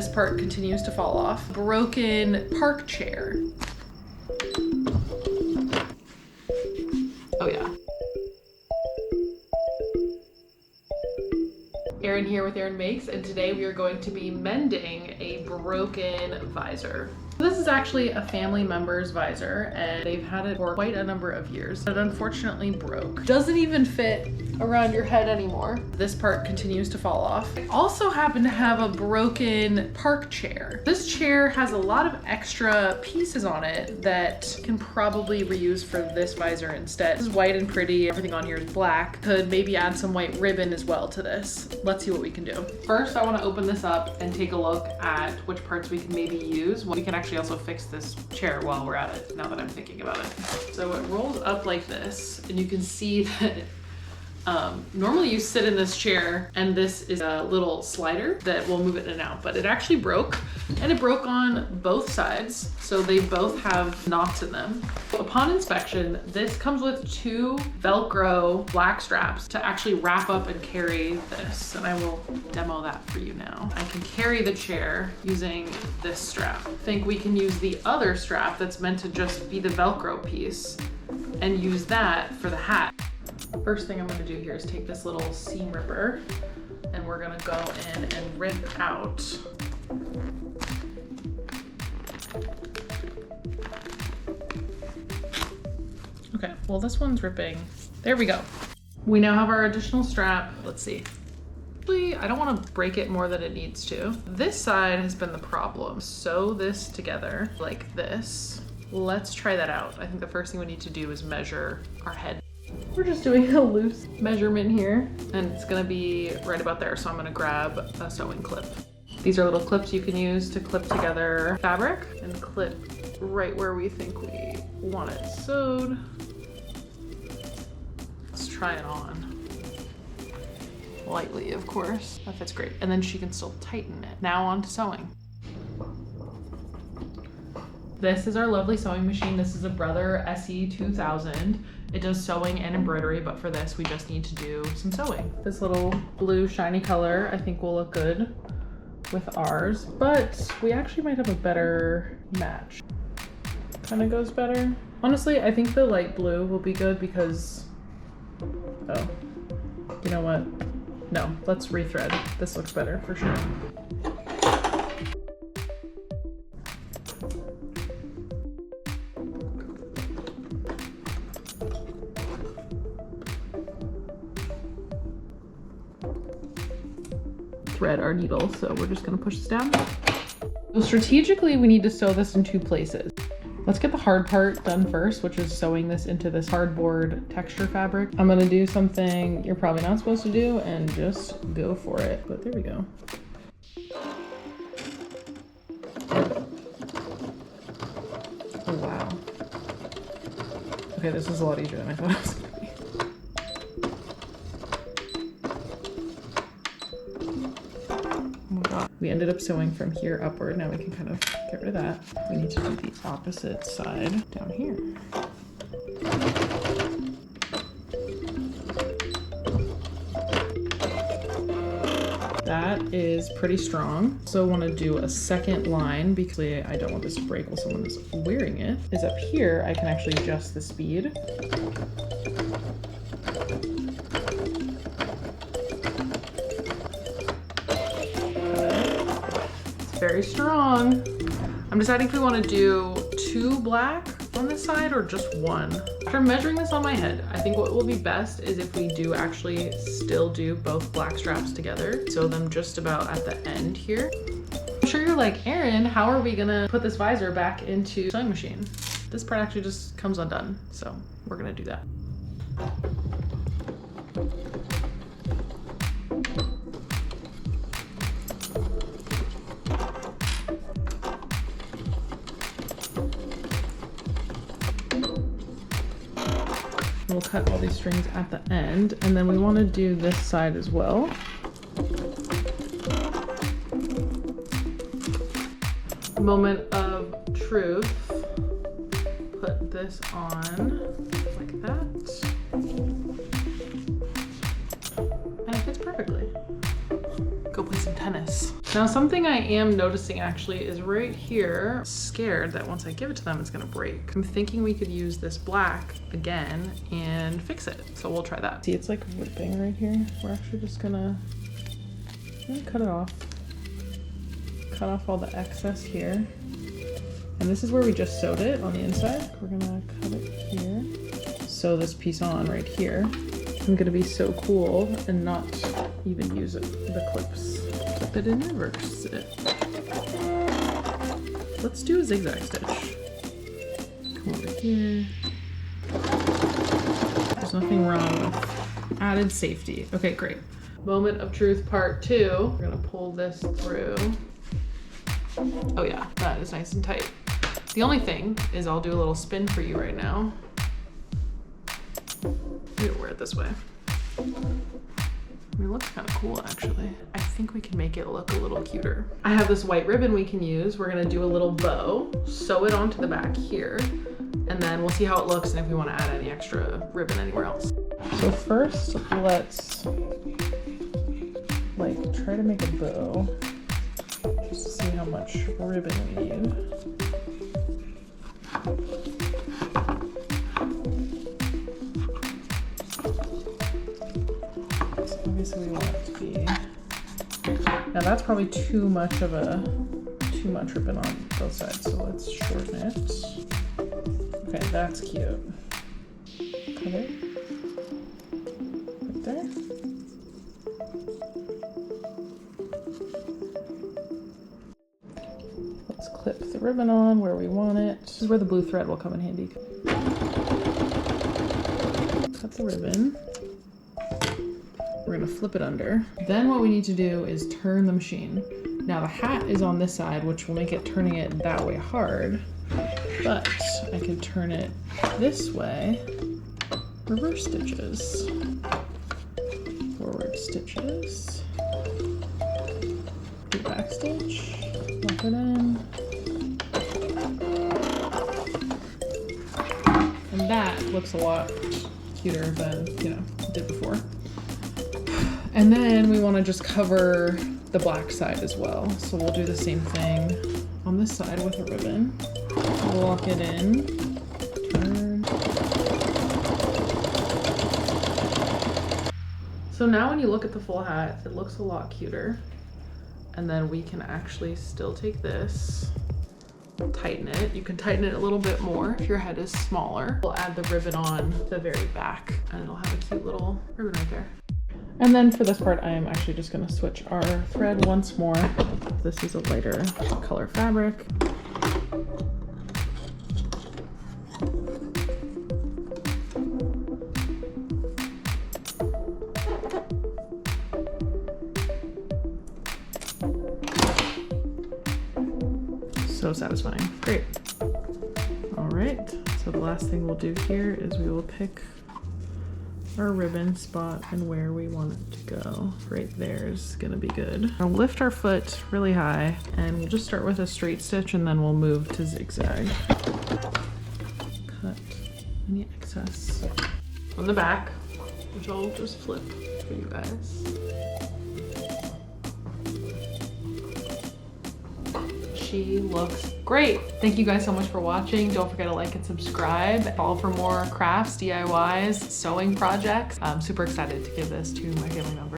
This part continues to fall off. Broken park chair. Oh yeah. Erin here with Erin Makes, and today we are going to be mending a broken visor. This is actually a family member's visor, and they've had it for quite a number of years. It unfortunately broke. Doesn't even fit around your head anymore. This part continues to fall off. I also happen to have a broken park chair. This chair has a lot of extra pieces on it that can probably reuse for this visor instead. This is white and pretty. Everything on here is black. Could maybe add some white ribbon as well to this. Let's see what we can do. First, I want to open this up and take a look at which parts we can maybe use. We can actually also fix this chair while we're at it, now that I'm thinking about it. So it rolls up like this, and you can see that normally you sit in this chair and this is a little slider that will move it in and out, but it actually broke, and it broke on both sides. So they both have knots in them. Upon inspection, this comes with 2 Velcro black straps to actually wrap up and carry this. And I will demo that for you now. I can carry the chair using this strap. I think we can use the other strap that's meant to just be the Velcro piece and use that for the hat. First thing I'm gonna do here is take this little seam ripper, and we're gonna go in and rip out okay, well this one's ripping. There we go. We now have our additional strap. Let's see. I don't want to break it more than it needs to. This side has been the problem. Sew this together like this. Let's try that out. I think the first thing we need to do is measure our head. We're just doing a loose measurement here, and it's gonna be right about there. So I'm gonna grab a sewing clip. These are little clips you can use to clip together fabric and clip right where we think we want it sewed. Let's try it on. Lightly, of course. That fits great. And then she can still tighten it. Now on to sewing. This is our lovely sewing machine. This is a Brother SE2000. It does sewing and embroidery, but for this, we just need to do some sewing. This little blue shiny color, I think will look good with ours, but we actually might have a better match. Kind of goes better. Honestly, I think the light blue will be good because, oh, you know what? No, let's rethread. This looks better for sure. Thread our needle, so we're just gonna push this down. So strategically, we need to sew this in 2 places. Let's get the hard part done first, which is sewing this into this cardboard texture fabric. I'm gonna do something you're probably not supposed to do and just go for it, but there we go. Oh wow. Okay, this is a lot easier than I thought it was gonna be. We ended up sewing from here upward. Now we can kind of get rid of that. We need to do the opposite side down here. That is pretty strong. So I want to do a second line because I don't want this to break while someone is wearing it. Is up here, I can actually adjust the speed. Very strong. I'm deciding if we want to do 2 black on this side or just 1. After measuring this on my head, I think what will be best is if we do actually still do both black straps together. Sew them just about at the end here. I'm sure you're like, Erin, how are we gonna put this visor back into the sewing machine? This part actually just comes undone, so we're gonna do that. We'll cut all these strings at the end, and then we want to do this side as well. Moment of truth. Put this on like that. And it fits perfectly. Go play some tennis. Now something I am noticing actually is right here, I'm scared that once I give it to them, it's gonna break. I'm thinking we could use this black again and fix it. So we'll try that. See, it's like ripping right here. We're actually just gonna cut it off. Cut off all the excess here. And this is where we just sewed it on the inside. We're gonna cut it here. Sew this piece on right here. I'm gonna be so cool and not even use the clips. Flip it and reverse it. Let's do a zigzag stitch. Come over here. There's nothing wrong with added safety. Okay, great. Moment of truth part 2. We're gonna pull this through. Oh yeah, that is nice and tight. The only thing is I'll do a little spin for you right now. I'm gonna wear it this way. I mean, it looks kind of cool actually. I think we can make it look a little cuter. I have this white ribbon we can use. We're gonna do a little bow, sew it onto the back here, and then we'll see how it looks and if we want to add any extra ribbon anywhere else. So first, let's like try to make a bow, just to see how much ribbon we need. Obviously we want it to be, now that's probably too much ribbon on both sides, so let's shorten it. Okay, that's cute. Cut it right there. Let's clip the ribbon on where we want it. This is where the blue thread will come in handy. Cut the ribbon. We're gonna flip it under. Then what we need to do is turn the machine. Now the hat is on this side, which will make it turning it that way hard, but I can turn it this way. Reverse stitches. Forward stitches. Do back stitch. Lock it in. And that looks a lot cuter than, it did before. And then we want to just cover the black side as well. So we'll do the same thing on this side with a ribbon. Lock it in. Turn. So now when you look at the full hat, it looks a lot cuter. And then we can actually still take this, tighten it. You can tighten it a little bit more if your head is smaller. We'll add the ribbon on the very back and it'll have a cute little ribbon right there. And then for this part, I am actually just gonna switch our thread once more. This is a lighter color fabric. So satisfying, great. All right, so the last thing we'll do here is we will pick our ribbon spot and where we want it to go. Right there is gonna be good. I'll lift our foot really high and we'll just start with a straight stitch and then we'll move to zigzag. Cut any excess on the back, which I'll just flip for you guys. She looks great. Thank you guys so much for watching. Don't forget to like and subscribe. Follow for more crafts, DIYs, sewing projects. I'm super excited to give this to my family members.